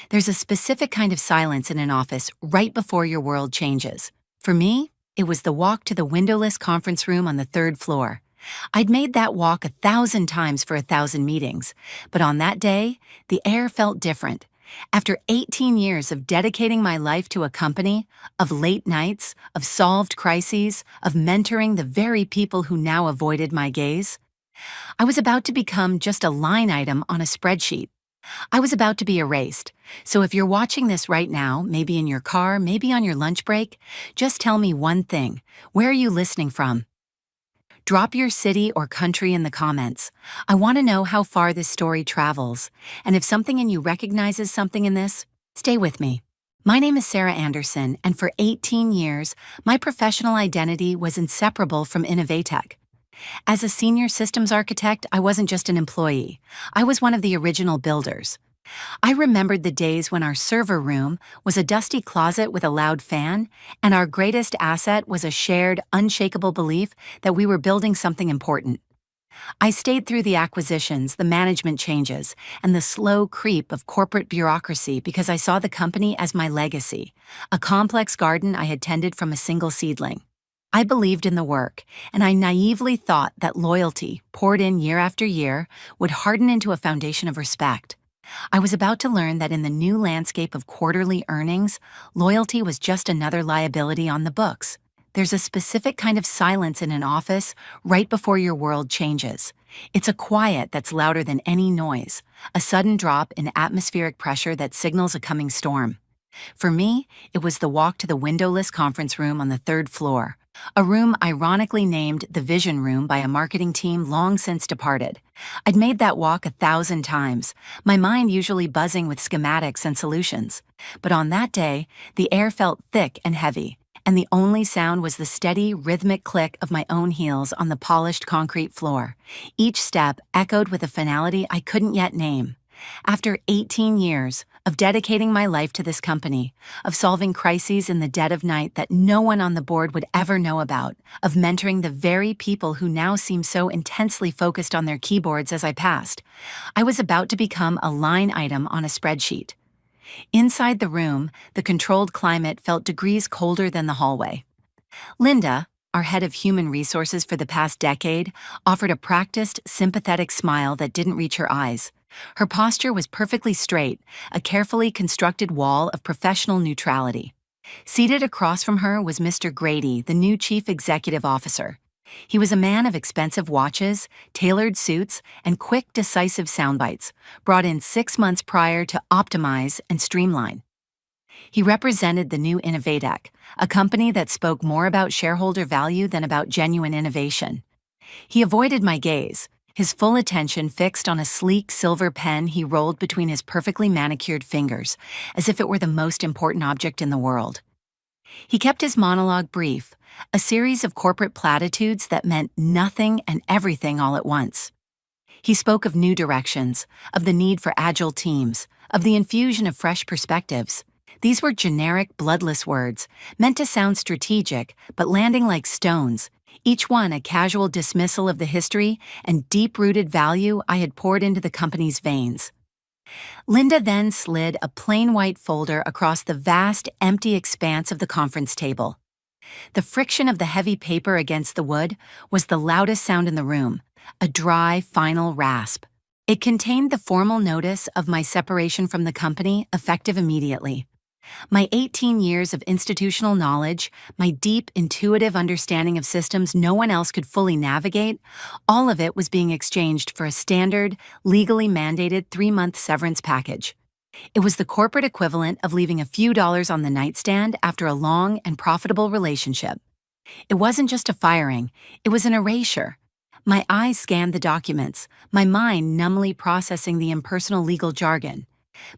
There's a specific kind of silence in an office right before your world changes. For me, it was the walk to the windowless conference room on the third floor. I'd made that walk 1,000 times for 1,000 meetings, but on that day, the air felt different. After 18 years of dedicating my life to a company, of late nights, of solved crises, of mentoring the very people who now avoided my gaze, I was about to become just a line item on a spreadsheet. I was about to be erased. So if you're watching this right now, maybe in your car, maybe on your lunch break, just tell me one thing. Where are you listening from? Drop your city or country in the comments. I want to know how far this story travels. And if something in you recognizes something in this, stay with me. My name is Sarah Anderson, and for 18 years, my professional identity was inseparable from Innovatech. As a senior systems architect, I wasn't just an employee. I was one of the original builders. I remembered the days when our server room was a dusty closet with a loud fan, and our greatest asset was a shared, unshakable belief that we were building something important. I stayed through the acquisitions, the management changes, and the slow creep of corporate bureaucracy because I saw the company as my legacy, a complex garden I had tended from a single seedling. I believed in the work, and I naively thought that loyalty, poured in year after year, would harden into a foundation of respect. I was about to learn that in the new landscape of quarterly earnings, loyalty was just another liability on the books. There's a specific kind of silence in an office right before your world changes. It's a quiet that's louder than any noise, a sudden drop in atmospheric pressure that signals a coming storm. For me, it was the walk to the windowless conference room on the third floor, a room ironically named the Vision Room by a marketing team long since departed. I'd made that walk 1,000 times, my mind usually buzzing with schematics and solutions. But on that day, the air felt thick and heavy, and the only sound was the steady, rhythmic click of my own heels on the polished concrete floor. Each step echoed with a finality I couldn't yet name. After 18 years of dedicating my life to this company, of solving crises in the dead of night that no one on the board would ever know about, of mentoring the very people who now seem so intensely focused on their keyboards as I passed, I was about to become a line item on a spreadsheet. Inside the room, the controlled climate felt degrees colder than the hallway. Linda, our head of human resources for the past decade, offered a practiced, sympathetic smile that didn't reach her eyes. Her posture was perfectly straight, a carefully constructed wall of professional neutrality. Seated across from her was Mr. Grady, the new chief executive officer. He was a man of expensive watches, tailored suits, and quick, decisive soundbites, brought in 6 months prior to optimize and streamline. He represented the new Innovatech, a company that spoke more about shareholder value than about genuine innovation. He avoided my gaze, his full attention fixed on a sleek silver pen he rolled between his perfectly manicured fingers, as if it were the most important object in the world. He kept his monologue brief, a series of corporate platitudes that meant nothing and everything all at once. He spoke of new directions, of the need for agile teams, of the infusion of fresh perspectives. These were generic, bloodless words, meant to sound strategic, but landing like stones, each one a casual dismissal of the history and deep-rooted value I had poured into the company's veins. Linda then slid a plain white folder across the vast, empty expanse of the conference table. The friction of the heavy paper against the wood was the loudest sound in the room, a dry, final rasp. It contained the formal notice of my separation from the company, effective immediately. My 18 years of institutional knowledge, my deep, intuitive understanding of systems no one else could fully navigate, all of it was being exchanged for a standard, legally mandated 3-month severance package. It was the corporate equivalent of leaving a few dollars on the nightstand after a long and profitable relationship. It wasn't just a firing, it was an erasure. My eyes scanned the documents, my mind numbly processing the impersonal legal jargon.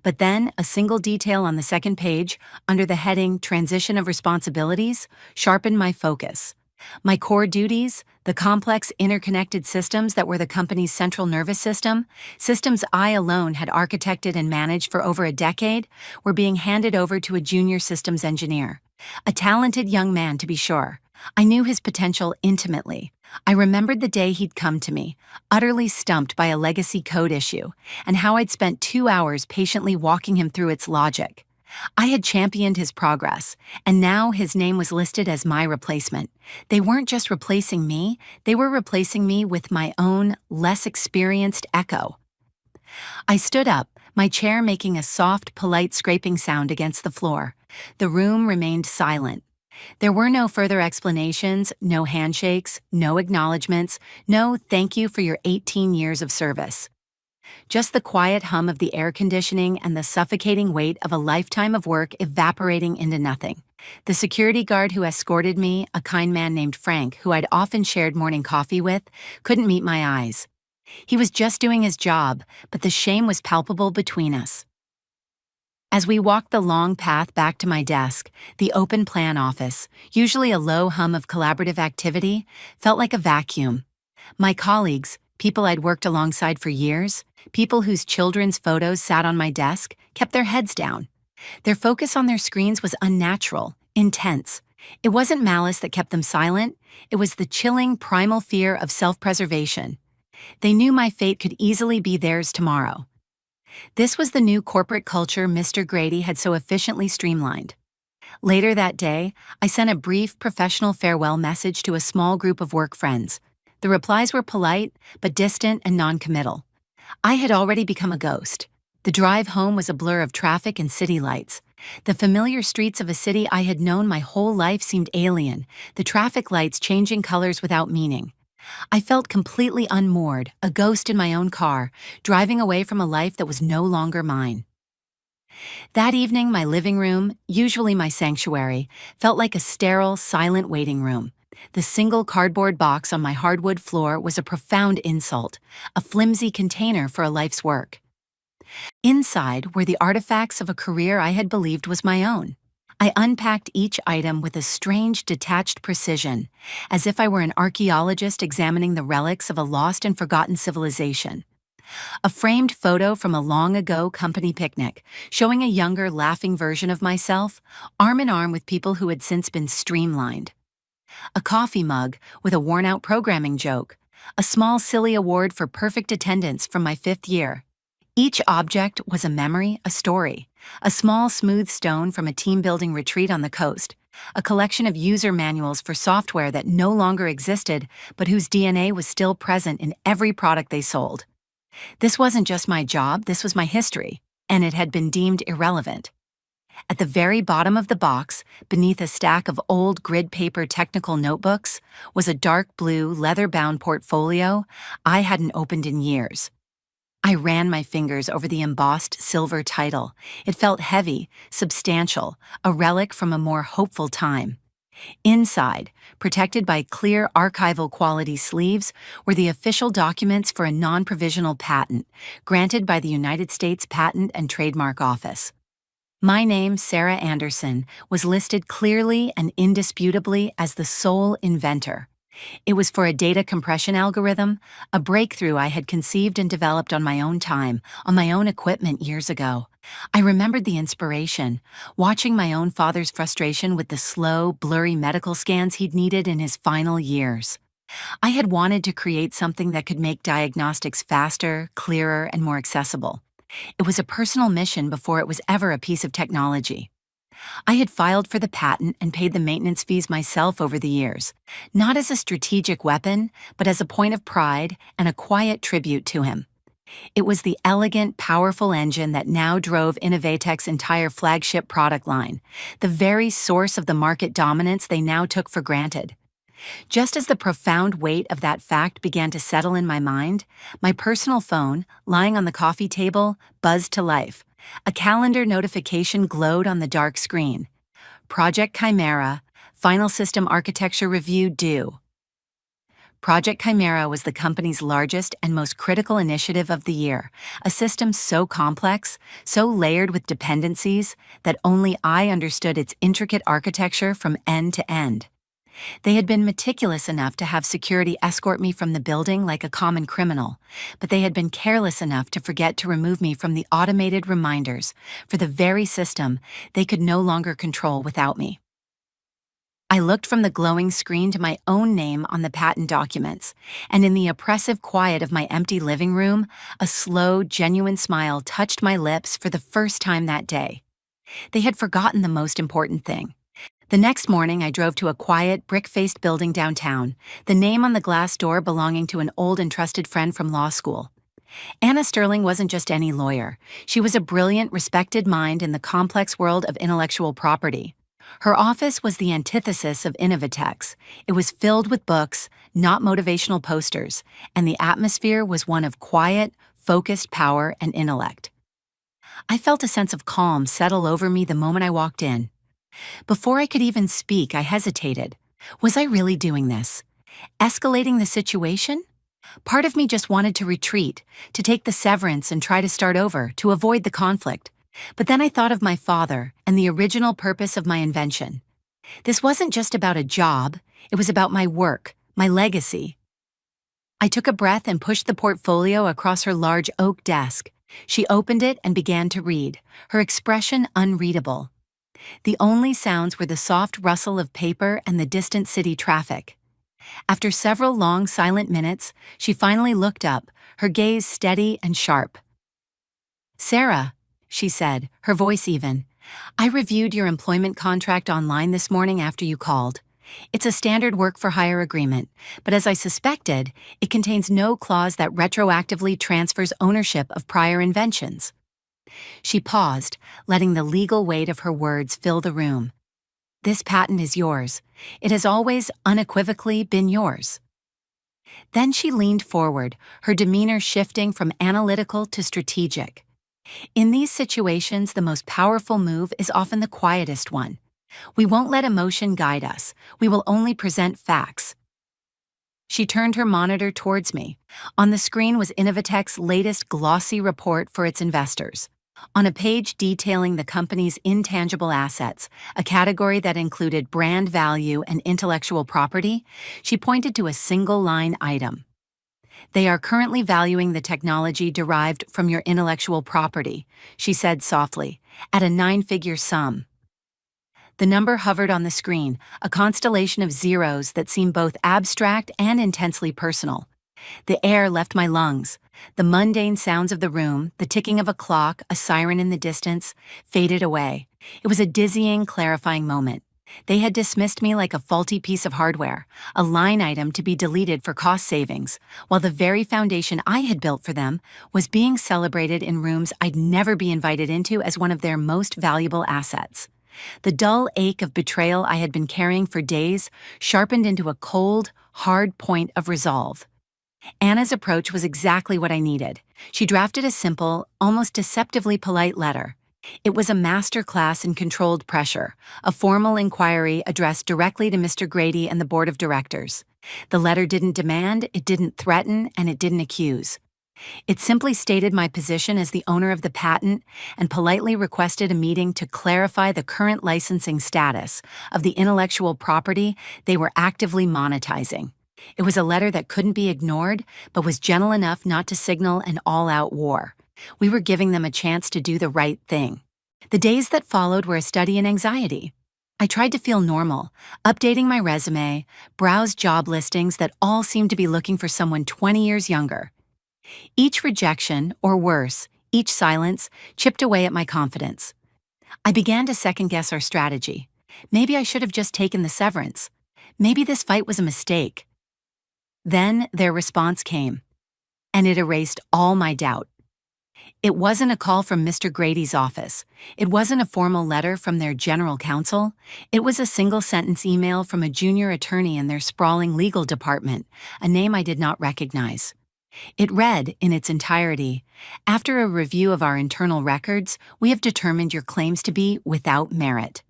But then, a single detail on the second page, under the heading Transition of Responsibilities, sharpened my focus. My core duties, the complex interconnected systems that were the company's central nervous system, systems I alone had architected and managed for over a decade, were being handed over to a junior systems engineer. A talented young man, to be sure, I knew his potential intimately. I remembered the day he'd come to me, utterly stumped by a legacy code issue, and how I'd spent 2 hours patiently walking him through its logic. I had championed his progress, and now his name was listed as my replacement. They weren't just replacing me, they were replacing me with my own, less experienced echo. I stood up, my chair making a soft, polite scraping sound against the floor. The room remained silent. There were no further explanations, no handshakes, no acknowledgments, no thank you for your 18 years of service. Just the quiet hum of the air conditioning and the suffocating weight of a lifetime of work evaporating into nothing. The security guard who escorted me, a kind man named Frank, who I'd often shared morning coffee with, couldn't meet my eyes. He was just doing his job, but the shame was palpable between us. As we walked the long path back to my desk, the open plan office, usually a low hum of collaborative activity, felt like a vacuum. My colleagues, people I'd worked alongside for years, people whose children's photos sat on my desk, kept their heads down. Their focus on their screens was unnatural, intense. It wasn't malice that kept them silent, it was the chilling, primal fear of self-preservation. They knew my fate could easily be theirs tomorrow. This was the new corporate culture Mr. Grady had so efficiently streamlined. Later that day, I sent a brief professional farewell message to a small group of work friends. The replies were polite, but distant and non-committal. I had already become a ghost. The drive home was a blur of traffic and city lights. The familiar streets of a city I had known my whole life seemed alien, the traffic lights changing colors without meaning. I felt completely unmoored, a ghost in my own car, driving away from a life that was no longer mine. That evening, my living room, usually my sanctuary, felt like a sterile, silent waiting room. The single cardboard box on my hardwood floor was a profound insult, a flimsy container for a life's work. Inside were the artifacts of a career I had believed was my own. I unpacked each item with a strange, detached precision, as if I were an archaeologist examining the relics of a lost and forgotten civilization. A framed photo from a long-ago company picnic, showing a younger, laughing version of myself, arm in arm with people who had since been streamlined. A coffee mug with a worn-out programming joke, a small, silly award for perfect attendance from my 5th year. Each object was a memory, a story. A small, smooth stone from a team-building retreat on the coast, a collection of user manuals for software that no longer existed, but whose DNA was still present in every product they sold. This wasn't just my job, this was my history, and it had been deemed irrelevant. At the very bottom of the box, beneath a stack of old grid paper technical notebooks, was a dark blue, leather-bound portfolio I hadn't opened in years. I ran my fingers over the embossed silver title. It felt heavy, substantial, a relic from a more hopeful time. Inside, protected by clear archival quality sleeves, were the official documents for a non-provisional patent, granted by the United States Patent and Trademark Office. My name, Sarah Anderson, was listed clearly and indisputably as the sole inventor. It was for a data compression algorithm, a breakthrough I had conceived and developed on my own time, on my own equipment years ago. I remembered the inspiration, watching my own father's frustration with the slow, blurry medical scans he'd needed in his final years. I had wanted to create something that could make diagnostics faster, clearer, and more accessible. It was a personal mission before it was ever a piece of technology. I had filed for the patent and paid the maintenance fees myself over the years, not as a strategic weapon, but as a point of pride and a quiet tribute to him. It was the elegant, powerful engine that now drove Innovatech's entire flagship product line, the very source of the market dominance they now took for granted. Just as the profound weight of that fact began to settle in my mind, my personal phone, lying on the coffee table, buzzed to life. A calendar notification glowed on the dark screen. Project Chimera, Final System Architecture Review due. Project Chimera was the company's largest and most critical initiative of the year, a system so complex, so layered with dependencies, that only I understood its intricate architecture from end to end. They had been meticulous enough to have security escort me from the building like a common criminal, but they had been careless enough to forget to remove me from the automated reminders for the very system they could no longer control without me. I looked from the glowing screen to my own name on the patent documents, and in the oppressive quiet of my empty living room, a slow, genuine smile touched my lips for the first time that day. They had forgotten the most important thing. The next morning, I drove to a quiet, brick-faced building downtown, the name on the glass door belonging to an old and trusted friend from law school. Anna Sterling wasn't just any lawyer. She was a brilliant, respected mind in the complex world of intellectual property. Her office was the antithesis of Innovitex. It was filled with books, not motivational posters, and the atmosphere was one of quiet, focused power and intellect. I felt a sense of calm settle over me the moment I walked in. Before I could even speak, I hesitated. Was I really doing this? Escalating the situation? Part of me just wanted to retreat, to take the severance and try to start over, to avoid the conflict. But then I thought of my father and the original purpose of my invention. This wasn't just about a job, it was about my work, my legacy. I took a breath and pushed the portfolio across her large oak desk. She opened it and began to read, her expression unreadable. The only sounds were the soft rustle of paper and the distant city traffic. After several long, silent minutes, she finally looked up, her gaze steady and sharp. "Sarah," she said, her voice even, "I reviewed your employment contract online this morning after you called. It's a standard work-for-hire agreement, but as I suspected, it contains no clause that retroactively transfers ownership of prior inventions." She paused, letting the legal weight of her words fill the room. "This patent is yours. It has always, unequivocally, been yours." Then she leaned forward, her demeanor shifting from analytical to strategic. In these situations, the most powerful move is often the quietest one. We won't let emotion guide us. We will only present facts. She turned her monitor towards me. On the screen was Innovitex's latest glossy report for its investors. On a page detailing the company's intangible assets, a category that included brand value and intellectual property, she pointed to a single-line item. "They are currently valuing the technology derived from your intellectual property," she said softly, "at a 9-figure sum." The number hovered on the screen, a constellation of zeros that seemed both abstract and intensely personal. The air left my lungs. The mundane sounds of the room, the ticking of a clock, a siren in the distance, faded away. It was a dizzying, clarifying moment. They had dismissed me like a faulty piece of hardware, a line item to be deleted for cost savings, while the very foundation I had built for them was being celebrated in rooms I'd never be invited into as one of their most valuable assets. The dull ache of betrayal I had been carrying for days sharpened into a cold, hard point of resolve. Anna's approach was exactly what I needed. She drafted a simple, almost deceptively polite letter. It was a master class in controlled pressure, a formal inquiry addressed directly to Mr. Grady and the board of directors. The letter didn't demand, it didn't threaten, and it didn't accuse. It simply stated my position as the owner of the patent and politely requested a meeting to clarify the current licensing status of the intellectual property they were actively monetizing. It was a letter that couldn't be ignored, but was gentle enough not to signal an all-out war. We were giving them a chance to do the right thing. The days that followed were a study in anxiety. I tried to feel normal, updating my resume, browsed job listings that all seemed to be looking for someone 20 years younger. Each rejection, or worse, each silence, chipped away at my confidence. I began to second-guess our strategy. Maybe I should have just taken the severance. Maybe this fight was a mistake. Then their response came, and it erased all my doubt. It wasn't a call from Mr. Grady's office. It wasn't a formal letter from their general counsel. It was a single-sentence email from a junior attorney in their sprawling legal department, a name I did not recognize. It read, in its entirety, "After a review of our internal records, we have determined your claims to be without merit."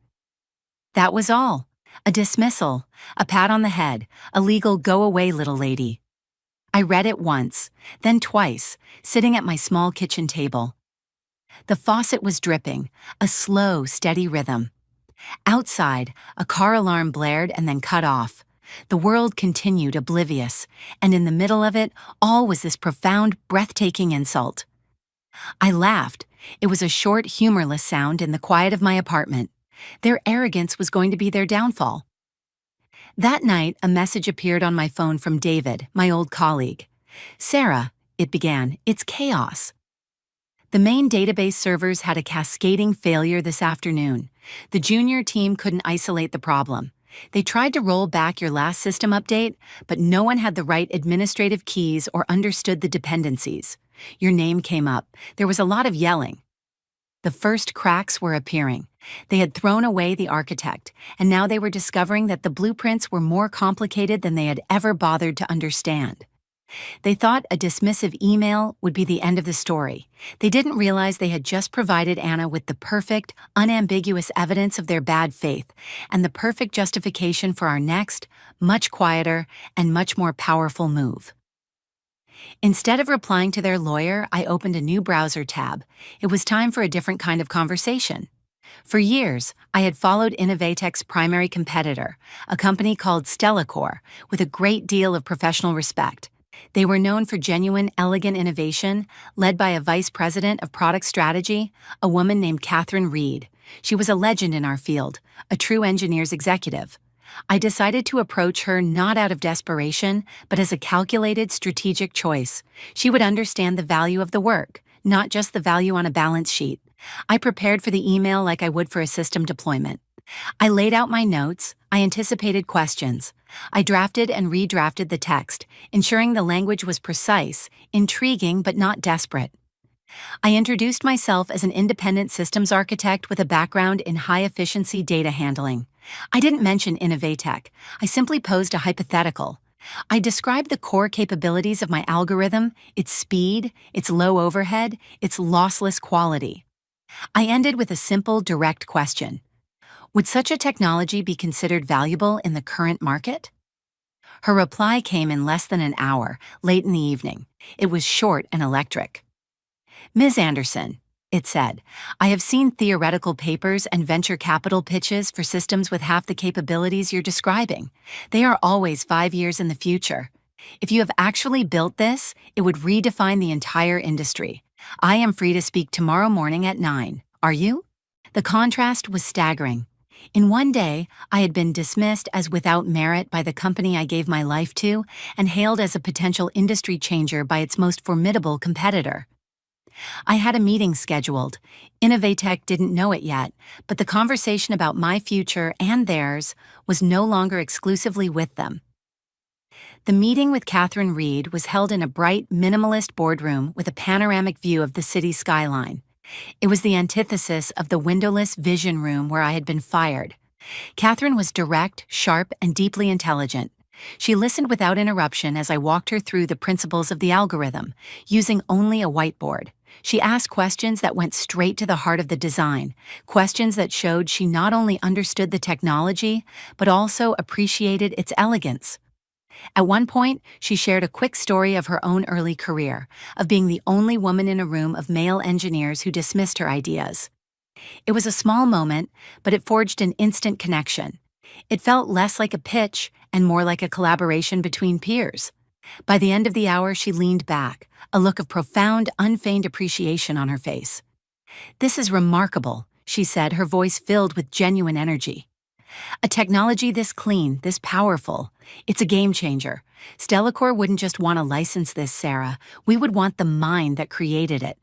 That was all. A dismissal, a pat on the head, a legal "go away, little lady." I read it once, then twice, sitting at my small kitchen table. The faucet was dripping, a slow, steady rhythm. Outside, a car alarm blared and then cut off. The world continued oblivious, and in the middle of it, all was this profound, breathtaking insult. I laughed. It was a short, humorless sound in the quiet of my apartment. Their arrogance was going to be their downfall. That night, a message appeared on my phone from David, my old colleague. "Sarah," it began, "it's chaos. The main database servers had a cascading failure this afternoon. The junior team couldn't isolate the problem. They tried to roll back your last system update, but no one had the right administrative keys or understood the dependencies. Your name came up. There was a lot of yelling. The first cracks were appearing. They had thrown away the architect, and now they were discovering that the blueprints were more complicated than they had ever bothered to understand. They thought a dismissive email would be the end of the story. They didn't realize they had just provided Anna with the perfect, unambiguous evidence of their bad faith, and the perfect justification for our next, much quieter, and much more powerful move. Instead of replying to their lawyer, I opened a new browser tab. It was time for a different kind of conversation. For years, I had followed Innovatech's primary competitor, a company called Stellacor, with a great deal of professional respect. They were known for genuine, elegant innovation, led by a vice president of product strategy, a woman named Catherine Reed. She was a legend in our field, a true engineer's executive. I decided to approach her not out of desperation, but as a calculated, strategic choice. She would understand the value of the work, not just the value on a balance sheet. I prepared for the email like I would for a system deployment. I laid out my notes. I anticipated questions. I drafted and redrafted the text, ensuring the language was precise, intriguing but not desperate. I introduced myself as an independent systems architect with a background in high-efficiency data handling. I didn't mention Innovatech. I simply posed a hypothetical. I described the core capabilities of my algorithm, its speed, its low overhead, its lossless quality. I ended with a simple, direct question. Would such a technology be considered valuable in the current market? Her reply came in less than an hour, late in the evening. It was short and electric. "Ms. Anderson," it said, "I have seen theoretical papers and venture capital pitches for systems with half the capabilities you're describing. They are always 5 years in the future. If you have actually built this, it would redefine the entire industry. I am free to speak tomorrow morning at 9. Are you?" The contrast was staggering. In one day, I had been dismissed as without merit by the company I gave my life to and hailed as a potential industry changer by its most formidable competitor. I had a meeting scheduled. Innovatech didn't know it yet, but the conversation about my future and theirs was no longer exclusively with them. The meeting with Catherine Reed was held in a bright, minimalist boardroom with a panoramic view of the city skyline. It was the antithesis of the windowless vision room where I had been fired. Catherine was direct, sharp, and deeply intelligent. She listened without interruption as I walked her through the principles of the algorithm, using only a whiteboard. She asked questions that went straight to the heart of the design, questions that showed she not only understood the technology, but also appreciated its elegance. At one point, she shared a quick story of her own early career, of being the only woman in a room of male engineers who dismissed her ideas. It was a small moment, but it forged an instant connection. It felt less like a pitch and more like a collaboration between peers. By the end of the hour, she leaned back, a look of profound, unfeigned appreciation on her face. "This is remarkable," she said, her voice filled with genuine energy. "A technology this clean, this powerful. It's a game changer. Stellacor wouldn't just want to license this, Sarah. We would want the mind that created it."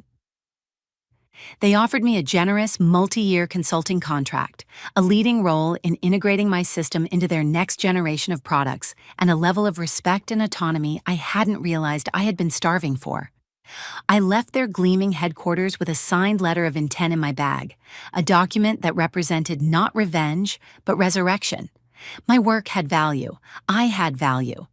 They offered me a generous, multi-year consulting contract, a leading role in integrating my system into their next generation of products, and a level of respect and autonomy I hadn't realized I had been starving for. I left their gleaming headquarters with a signed letter of intent in my bag, a document that represented not revenge, but resurrection. My work had value. I had value.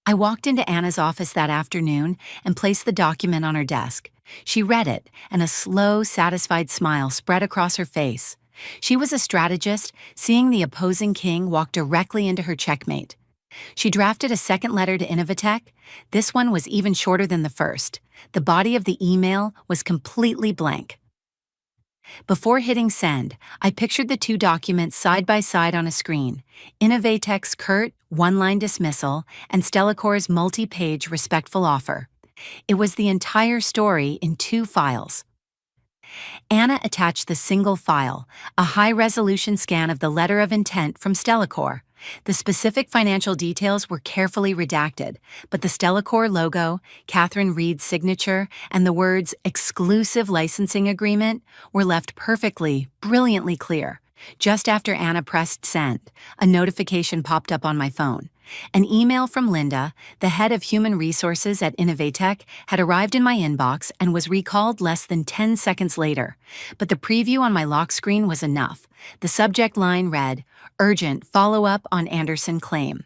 I walked into Anna's office that afternoon and placed the document on her desk. She read it, and a slow, satisfied smile spread across her face. She was a strategist, seeing the opposing king walk directly into her checkmate. She drafted a second letter to Innovatech. This one was even shorter than the first. The body of the email was completely blank. Before hitting send, I pictured the two documents side by side on a screen, Innovatech's curt, one-line dismissal and Stellacor's multi-page respectful offer. It was the entire story in 2 files. Anna attached the single file, a high-resolution scan of the letter of intent from Stellacor. The specific financial details were carefully redacted, but the Stellacor logo, Catherine Reed's signature, and the words exclusive licensing agreement were left perfectly, brilliantly clear. Just after Anna pressed send, a notification popped up on my phone. An email from Linda, the head of human resources at Innovatech, had arrived in my inbox and was recalled less than 10 seconds later. But the preview on my lock screen was enough. The subject line read, "Urgent follow-up on Anderson claim."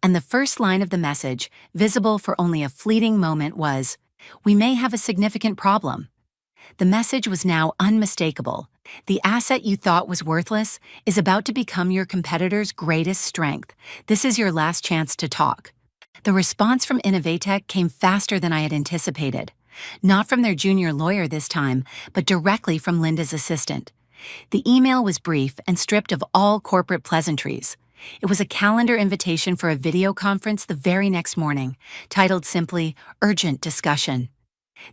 And the first line of the message, visible for only a fleeting moment, was, "We may have a significant problem." The message was now unmistakable. The asset you thought was worthless is about to become your competitor's greatest strength. This is your last chance to talk. The response from Innovatech came faster than I had anticipated. Not from their junior lawyer this time, but directly from Linda's assistant. The email was brief and stripped of all corporate pleasantries. It was a calendar invitation for a video conference the very next morning, titled simply, "Urgent Discussion."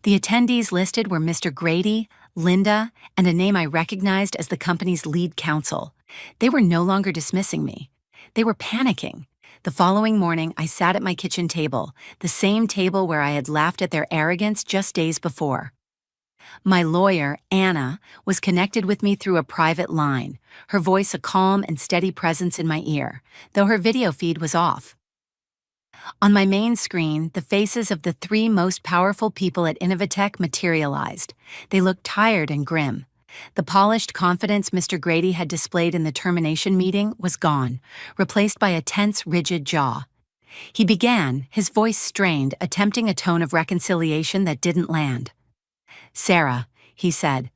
The attendees listed were Mr. Grady, Linda, and a name I recognized as the company's lead counsel. They were no longer dismissing me. They were panicking. The following morning, I sat at my kitchen table, the same table where I had laughed at their arrogance just days before. My lawyer, Anna, was connected with me through a private line, her voice a calm and steady presence in my ear, though her video feed was off. On my main screen, the faces of the three most powerful people at Innovatech materialized. They looked tired and grim. The polished confidence Mr. Grady had displayed in the termination meeting was gone, replaced by a tense, rigid jaw. He began, his voice strained, attempting a tone of reconciliation that didn't land. "Sarah," he said,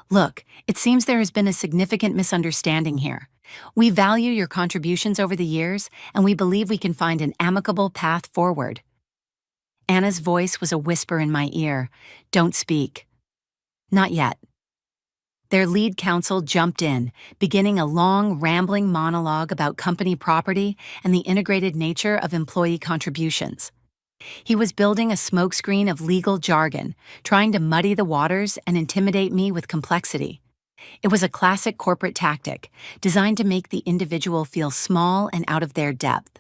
"look, it seems there has been a significant misunderstanding here. We value your contributions over the years, and we believe we can find an amicable path forward." Anna's voice was a whisper in my ear. "Don't speak." "Not yet." Their lead counsel jumped in, beginning a long, rambling monologue about company property and the integrated nature of employee contributions. He was building a smokescreen of legal jargon, trying to muddy the waters and intimidate me with complexity. It was a classic corporate tactic, designed to make the individual feel small and out of their depth.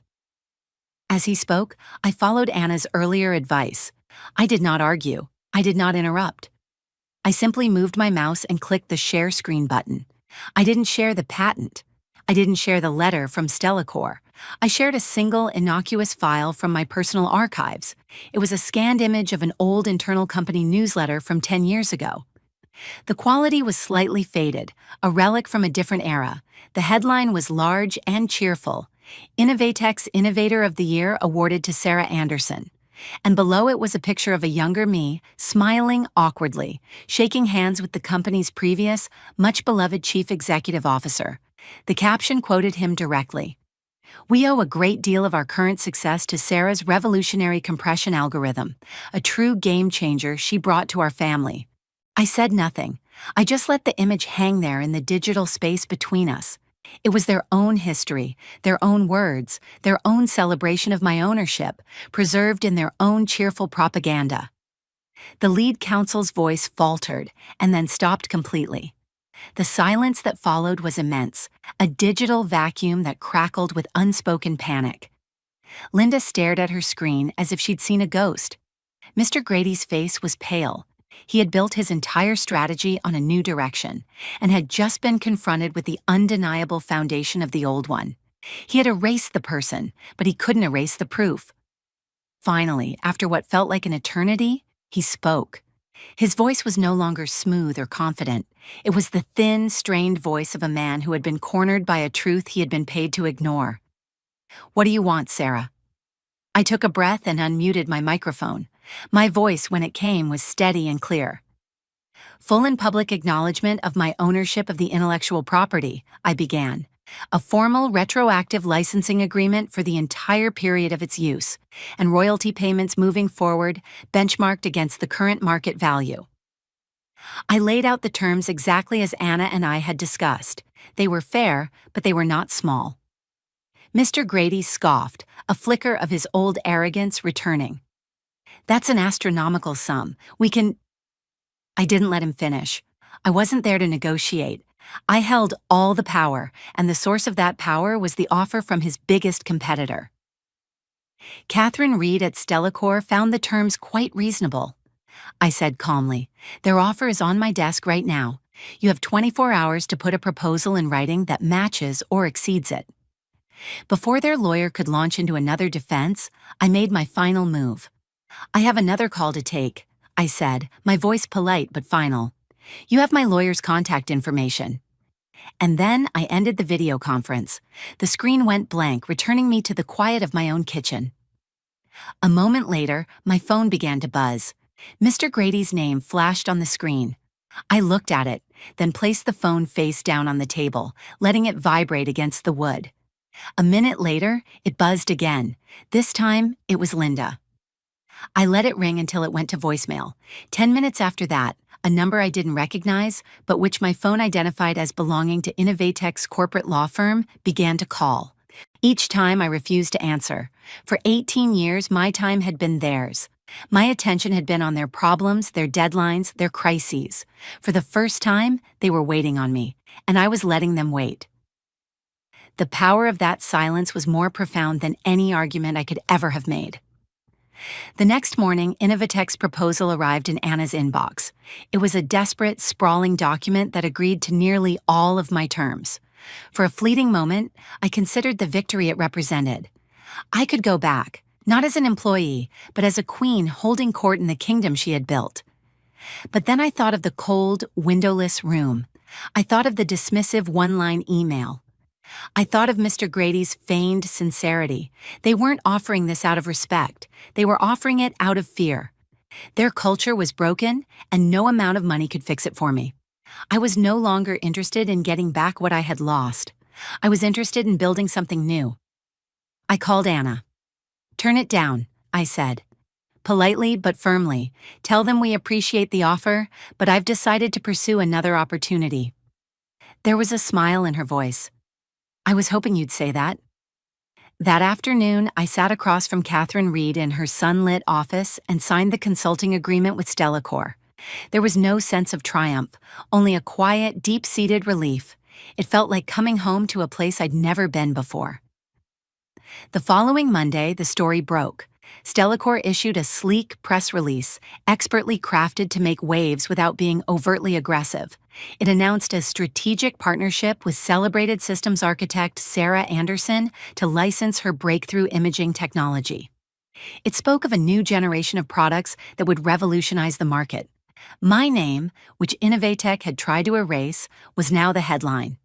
As he spoke, I followed Anna's earlier advice. I did not argue. I did not interrupt. I simply moved my mouse and clicked the share screen button. I didn't share the patent. I didn't share the letter from Stellacor. I shared a single, innocuous file from my personal archives. It was a scanned image of an old internal company newsletter from 10 years ago. The quality was slightly faded, a relic from a different era. The headline was large and cheerful. Innovatech's Innovator of the Year awarded to Sarah Anderson. And below it was a picture of a younger me, smiling awkwardly, shaking hands with the company's previous, much-beloved chief executive officer. The caption quoted him directly. "We owe a great deal of our current success to Sarah's revolutionary compression algorithm, a true game-changer she brought to our family." I said nothing. I just let the image hang there in the digital space between us. It was their own history, their own words, their own celebration of my ownership, preserved in their own cheerful propaganda. The lead counsel's voice faltered and then stopped completely. The silence that followed was immense, a digital vacuum that crackled with unspoken panic. Linda stared at her screen as if she'd seen a ghost. Mr. Grady's face was pale. He had built his entire strategy on a new direction, and had just been confronted with the undeniable foundation of the old one. He had erased the person, but he couldn't erase the proof. Finally, after what felt like an eternity, he spoke. His voice was no longer smooth or confident. It was the thin, strained voice of a man who had been cornered by a truth he had been paid to ignore. "What do you want, Sarah?" I took a breath and unmuted my microphone. My voice, when it came, was steady and clear. "Full and public acknowledgement of my ownership of the intellectual property," I began. "A formal retroactive licensing agreement for the entire period of its use, and royalty payments moving forward, benchmarked against the current market value." I laid out the terms exactly as Anna and I had discussed. They were fair, but they were not small. Mr. Grady scoffed, a flicker of his old arrogance returning. "That's an astronomical sum. We can—" I didn't let him finish. I wasn't there to negotiate. I held all the power, and the source of that power was the offer from his biggest competitor. Catherine Reed at Stellacor found the terms quite reasonable. I said calmly, "Their offer is on my desk right now. You have 24 hours to put a proposal in writing that matches or exceeds it." Before their lawyer could launch into another defense, I made my final move. "I have another call to take," I said, my voice polite but final. "You have my lawyer's contact information." And then I ended the video conference. The screen went blank, returning me to the quiet of my own kitchen. A moment later, my phone began to buzz. Mr. Grady's name flashed on the screen. I looked at it, then placed the phone face down on the table, letting it vibrate against the wood. A minute later, it buzzed again. This time, it was Linda. I let it ring until it went to voicemail. 10 minutes after that, a number I didn't recognize, but which my phone identified as belonging to Innovatech's corporate law firm, began to call. Each time I refused to answer. For 18 years, my time had been theirs. My attention had been on their problems, their deadlines, their crises. For the first time, they were waiting on me, and I was letting them wait. The power of that silence was more profound than any argument I could ever have made. The next morning, Innovatech's proposal arrived in Anna's inbox. It was a desperate, sprawling document that agreed to nearly all of my terms. For a fleeting moment, I considered the victory it represented. I could go back, not as an employee, but as a queen holding court in the kingdom she had built. But then I thought of the cold, windowless room. I thought of the dismissive one-line email. I thought of Mr. Grady's feigned sincerity. They weren't offering this out of respect. They were offering it out of fear. Their culture was broken, and no amount of money could fix it for me. I was no longer interested in getting back what I had lost. I was interested in building something new. I called Anna. "Turn it down," I said. Politely but firmly, "Tell them we appreciate the offer, but I've decided to pursue another opportunity." There was a smile in her voice. "I was hoping you'd say that." That afternoon, I sat across from Catherine Reed in her sunlit office and signed the consulting agreement with Stellacor. There was no sense of triumph, only a quiet, deep-seated relief. It felt like coming home to a place I'd never been before. The following Monday, the story broke. Stellacor issued a sleek press release, expertly crafted to make waves without being overtly aggressive. It announced a strategic partnership with celebrated systems architect Sarah Anderson to license her breakthrough imaging technology. It spoke of a new generation of products that would revolutionize the market. My name, which Innovatech had tried to erase, was now the headline.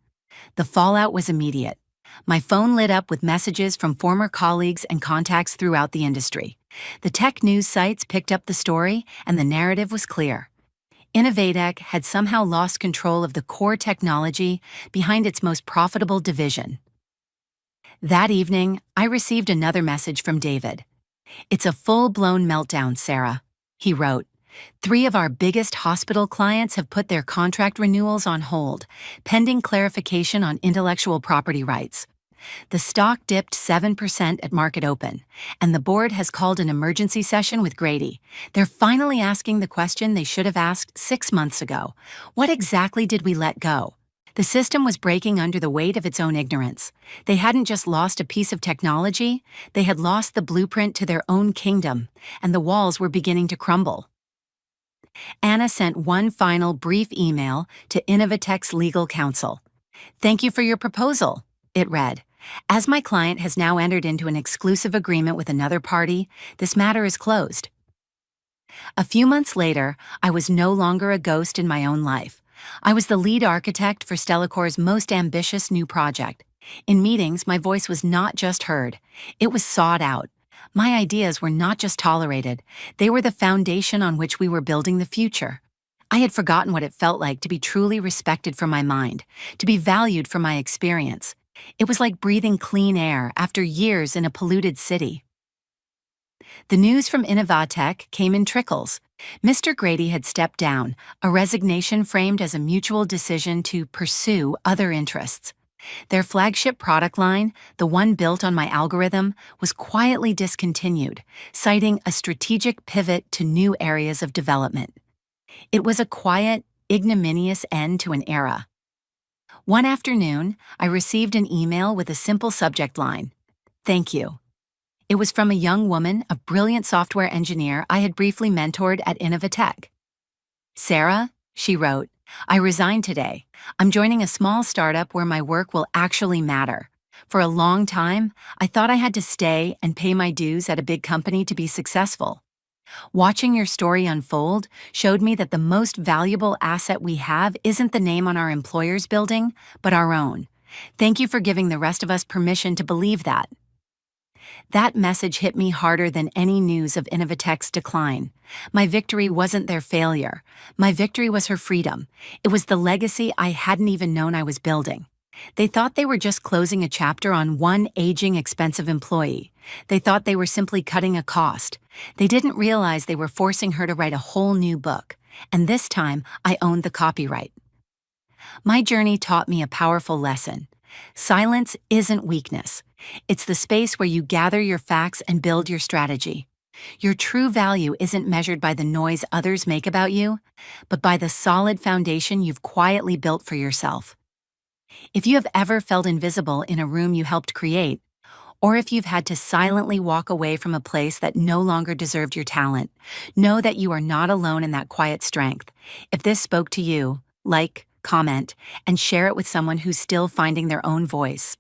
The fallout was immediate. My phone lit up with messages from former colleagues and contacts throughout the industry. The tech news sites picked up the story, and the narrative was clear. Innovatech had somehow lost control of the core technology behind its most profitable division. That evening, I received another message from David. "It's a full-blown meltdown, Sarah," he wrote. "3 of our biggest hospital clients have put their contract renewals on hold, pending clarification on intellectual property rights. The stock dipped 7% at market open, and the board has called an emergency session with Grady. They're finally asking the question they should have asked 6 months ago. What exactly did we let go?" The system was breaking under the weight of its own ignorance. They hadn't just lost a piece of technology, they had lost the blueprint to their own kingdom, and the walls were beginning to crumble. Anna sent one final brief email to Innovatech's legal counsel. "Thank you for your proposal," it read. "As my client has now entered into an exclusive agreement with another party, this matter is closed." A few months later, I was no longer a ghost in my own life. I was the lead architect for Stellacor's most ambitious new project. In meetings, my voice was not just heard, it was sought out. My ideas were not just tolerated, they were the foundation on which we were building the future. I had forgotten what it felt like to be truly respected for my mind, to be valued for my experience. It was like breathing clean air after years in a polluted city. The news from Innovatech came in trickles. Mr. Grady had stepped down, a resignation framed as a mutual decision to pursue other interests. Their flagship product line, the one built on my algorithm, was quietly discontinued, citing a strategic pivot to new areas of development. It was a quiet, ignominious end to an era. One afternoon, I received an email with a simple subject line: "Thank you." It was from a young woman, a brilliant software engineer I had briefly mentored at Innovatech. "Sarah," she wrote, "I resigned today. I'm joining a small startup where my work will actually matter. For a long time, I thought I had to stay and pay my dues at a big company to be successful. Watching your story unfold showed me that the most valuable asset we have isn't the name on our employer's building, but our own. Thank you for giving the rest of us permission to believe that." That message hit me harder than any news of Innovatech's decline. My victory wasn't their failure. My victory was her freedom. It was the legacy I hadn't even known I was building. They thought they were just closing a chapter on one aging, expensive employee. They thought they were simply cutting a cost. They didn't realize they were forcing her to write a whole new book. And this time, I owned the copyright. My journey taught me a powerful lesson. Silence isn't weakness. It's the space where you gather your facts and build your strategy. Your true value isn't measured by the noise others make about you, but by the solid foundation you've quietly built for yourself. If you have ever felt invisible in a room you helped create, or if you've had to silently walk away from a place that no longer deserved your talent, know that you are not alone in that quiet strength. If this spoke to you, like, comment, and share it with someone who's still finding their own voice.